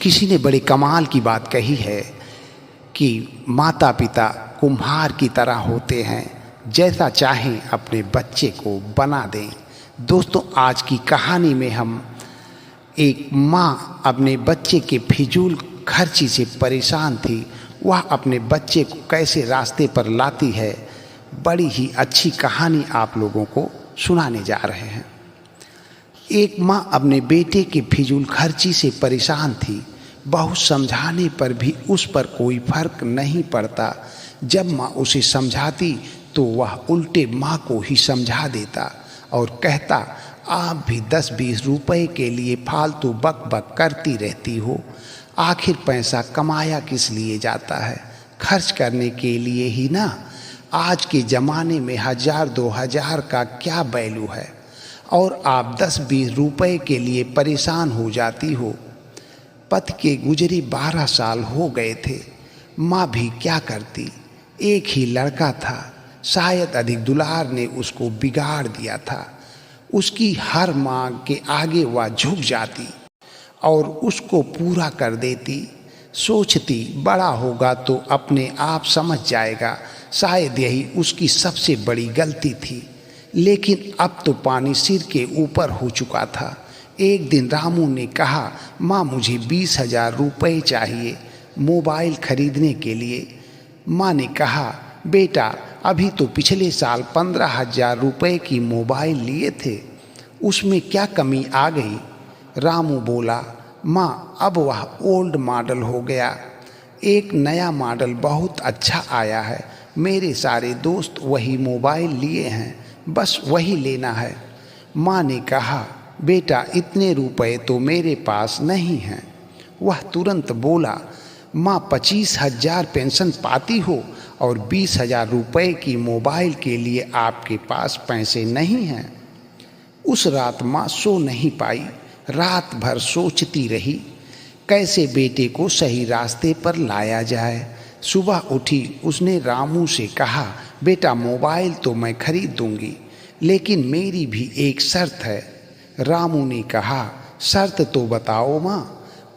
किसी ने बड़े कमाल की बात कही है कि माता पिता कुम्हार की तरह होते हैं, जैसा चाहें अपने बच्चे को बना दें। दोस्तों, आज की कहानी में हम एक माँ अपने बच्चे के फिजूल खर्ची से परेशान थी। वह अपने बच्चे को कैसे रास्ते पर लाती है, बड़ी ही अच्छी कहानी आप लोगों को सुनाने जा रहे हैं। एक माँ अपने बेटे के फिजूल खर्ची से परेशान थी। बहुत समझाने पर भी उस पर कोई फर्क नहीं पड़ता। जब माँ उसे समझाती तो वह उल्टे माँ को ही समझा देता और कहता, आप भी 10-20 रुपए के लिए फालतू बक बक करती रहती हो। आखिर पैसा कमाया किस लिए जाता है? खर्च करने के लिए ही ना। आज के ज़माने में 1000-2000 का क्या वैल्यू है और आप 10-20 रुपए के लिए परेशान हो जाती हो। पति के गुजरे 12 साल हो गए थे। माँ भी क्या करती, एक ही लड़का था। शायद अधिक दुलार ने उसको बिगाड़ दिया था। उसकी हर मांग के आगे वह झुक जाती और उसको पूरा कर देती। सोचती बड़ा होगा तो अपने आप समझ जाएगा। शायद यही उसकी सबसे बड़ी गलती थी। लेकिन अब तो पानी सिर के ऊपर हो चुका था। एक दिन रामू ने कहा, माँ मुझे 20,000 रुपये चाहिए मोबाइल खरीदने के लिए। माँ ने कहा, बेटा अभी तो पिछले साल 15,000 रुपये की मोबाइल लिए थे, उसमें क्या कमी आ गई? रामू बोला, माँ अब वह ओल्ड मॉडल हो गया, एक नया मॉडल बहुत अच्छा आया है। मेरे सारे दोस्त वही मोबाइल लिए हैं, बस वही लेना है। माँ ने कहा, बेटा इतने रुपए तो मेरे पास नहीं हैं। वह तुरंत बोला, माँ 25,000 पेंशन पाती हो और 20,000 रुपये की मोबाइल के लिए आपके पास पैसे नहीं हैं। उस रात माँ सो नहीं पाई। रात भर सोचती रही कैसे बेटे को सही रास्ते पर लाया जाए। सुबह उठी, उसने रामू से कहा, बेटा मोबाइल तो मैं खरीद दूंगी, लेकिन मेरी भी एक शर्त है। रामू ने कहा, शर्त तो बताओ माँ,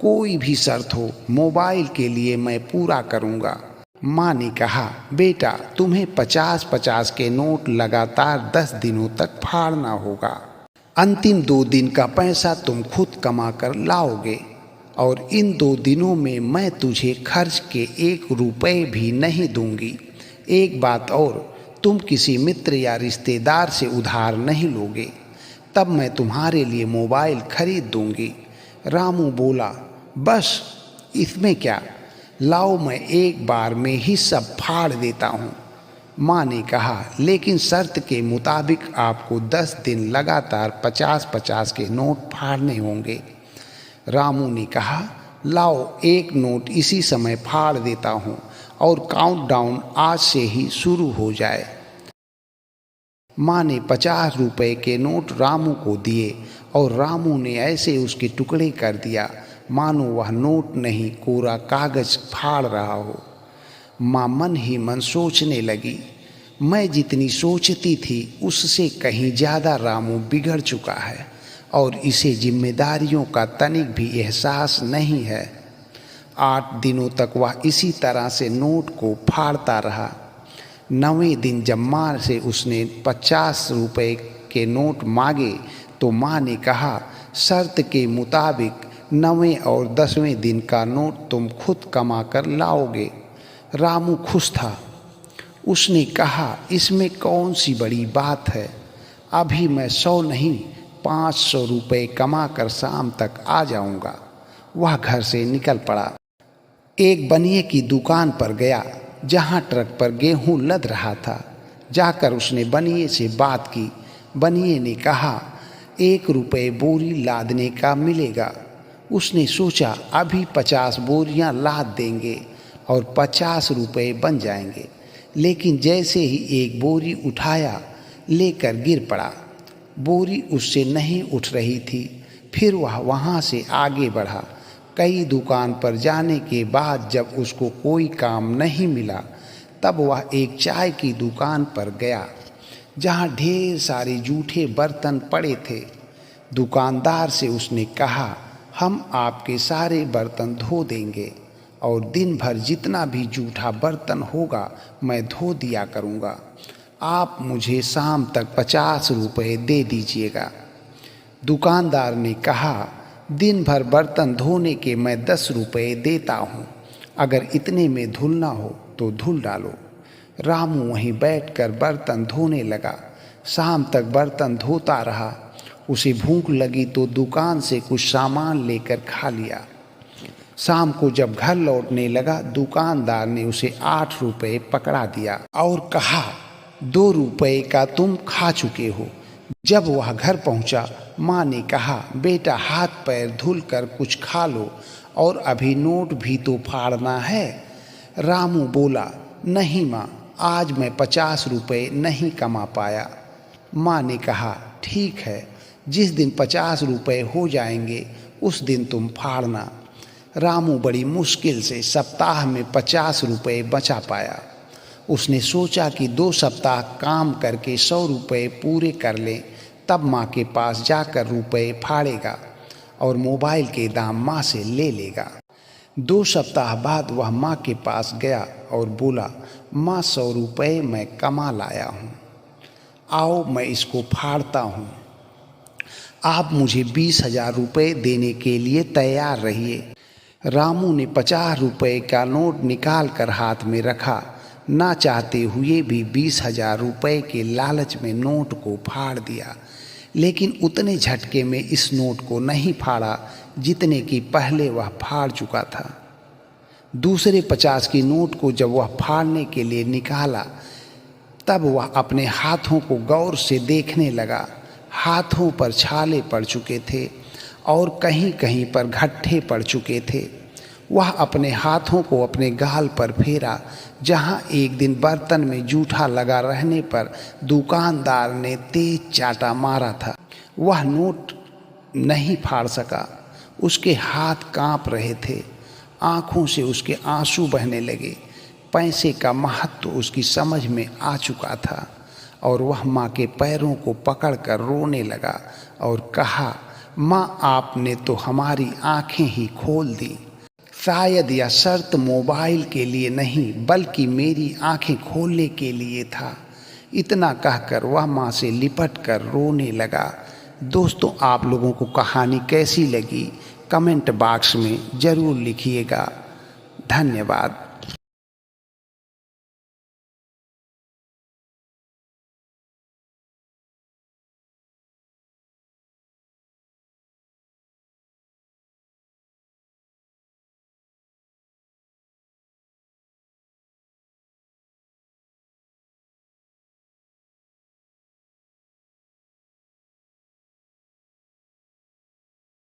कोई भी शर्त हो, मोबाइल के लिए मैं पूरा करूँगा। माँ ने कहा, बेटा तुम्हें 50-50 के नोट लगातार 10 दिनों तक फाड़ना होगा। अंतिम 2 दिन का पैसा तुम खुद कमा कर लाओगे और इन 2 दिनों में मैं तुझे खर्च के 1 रुपये भी नहीं दूंगी। एक बात और, तुम किसी मित्र या रिश्तेदार से उधार नहीं लोगे, तब मैं तुम्हारे लिए मोबाइल खरीद दूंगी। रामू बोला, बस इसमें क्या, लाओ मैं एक बार में ही सब फाड़ देता हूँ। माँ ने कहा, लेकिन शर्त के मुताबिक आपको 10 दिन लगातार 50-50 के नोट फाड़ने होंगे। रामू ने कहा, लाओ एक नोट इसी समय फाड़ देता हूँ और काउंटडाउन आज से ही शुरू हो जाए। माँ ने 50 रुपये के नोट रामू को दिए और रामू ने ऐसे उसके टुकड़े कर दिया मानो वह नोट नहीं, कोरा कागज फाड़ रहा हो। माँ मन ही मन सोचने लगी, मैं जितनी सोचती थी उससे कहीं ज़्यादा रामू बिगड़ चुका है और इसे जिम्मेदारियों का तनिक भी एहसास नहीं है। 8 दिनों तक वह इसी तरह से नोट को फाड़ता रहा। 9वें दिन जब माँ से उसने 50 रुपये के नोट मांगे तो माँ ने कहा, शर्त के मुताबिक 9वें और 10वें दिन का नोट तुम खुद कमा कर लाओगे। रामू खुश था। उसने कहा, इसमें कौन सी बड़ी बात है, अभी मैं 100 नहीं 500 रुपये कमा कर शाम तक आ जाऊंगा। वह घर से निकल पड़ा। एक बनिए की दुकान पर गया जहां ट्रक पर गेहूं लद रहा था। जाकर उसने बनिए से बात की। बनिए ने कहा, 1 रुपये बोरी लादने का मिलेगा। उसने सोचा अभी 50 बोरियां लाद देंगे और 50 रुपये बन जाएंगे, लेकिन जैसे ही एक बोरी उठाया लेकर गिर पड़ा। बोरी उससे नहीं उठ रही थी। फिर वह वहाँ से आगे बढ़ा। कई दुकान पर जाने के बाद जब उसको कोई काम नहीं मिला, तब वह एक चाय की दुकान पर गया जहाँ ढेर सारे जूठे बर्तन पड़े थे। दुकानदार से उसने कहा, हम आपके सारे बर्तन धो देंगे और दिन भर जितना भी जूठा बर्तन होगा मैं धो दिया करूँगा। आप मुझे शाम तक 50 रुपये दे दीजिएगा। दुकानदार ने कहा, दिन भर बर्तन धोने के मैं 10 रुपये देता हूँ, अगर इतने में धुलना हो तो धुल डालो। रामू वहीं बैठकर बर्तन धोने लगा। शाम तक बर्तन धोता रहा। उसे भूख लगी तो दुकान से कुछ सामान लेकर खा लिया। शाम को जब घर लौटने लगा, दुकानदार ने उसे 8 रुपये पकड़ा दिया और कहा, 2 रुपये का तुम खा चुके हो। जब वह घर पहुंचा, माँ ने कहा, बेटा हाथ पैर धुल कर कुछ खा लो और अभी नोट भी तो फाड़ना है। रामू बोला, नहीं माँ, आज मैं 50 रुपये नहीं कमा पाया। माँ ने कहा, ठीक है, जिस दिन 50 रुपये हो जाएंगे उस दिन तुम फाड़ना। रामू बड़ी मुश्किल से सप्ताह में 50 रुपये बचा पाया। उसने सोचा कि 2 सप्ताह काम करके 100 रुपये पूरे कर ले, तब माँ के पास जाकर रुपये फाड़ेगा और मोबाइल के दाम माँ से ले लेगा। 2 सप्ताह बाद वह माँ के पास गया और बोला, माँ 100 रुपये मैं कमा लाया हूँ, आओ मैं इसको फाड़ता हूँ। आप मुझे 20,000 रुपये देने के लिए तैयार रहिए। रामू ने 50 रुपये का नोट निकाल कर हाथ में रखा। ना चाहते हुए भी 20,000 रुपये के लालच में नोट को फाड़ दिया, लेकिन उतने झटके में इस नोट को नहीं फाड़ा जितने की पहले वह फाड़ चुका था। दूसरे 50 की नोट को जब वह फाड़ने के लिए निकाला, तब वह अपने हाथों को गौर से देखने लगा। हाथों पर छाले पड़ चुके थे और कहीं कहीं पर गड्ढे पड़ चुके थे। वह अपने हाथों को अपने गाल पर फेरा, जहां एक दिन बर्तन में जूठा लगा रहने पर दुकानदार ने तेज चाटा मारा था। वह नोट नहीं फाड़ सका। उसके हाथ कांप रहे थे, आंखों से उसके आंसू बहने लगे। पैसे का महत्व उसकी समझ में आ चुका था और वह माँ के पैरों को पकड़कर रोने लगा और कहा, माँ आपने तो हमारी आंखें ही खोल दी। शायद यह शर्त मोबाइल के लिए नहीं बल्कि मेरी आंखें खोलने के लिए था। इतना कहकर वह माँ से लिपट कर रोने लगा। दोस्तों, आप लोगों को कहानी कैसी लगी कमेंट बॉक्स में ज़रूर लिखिएगा। धन्यवाद।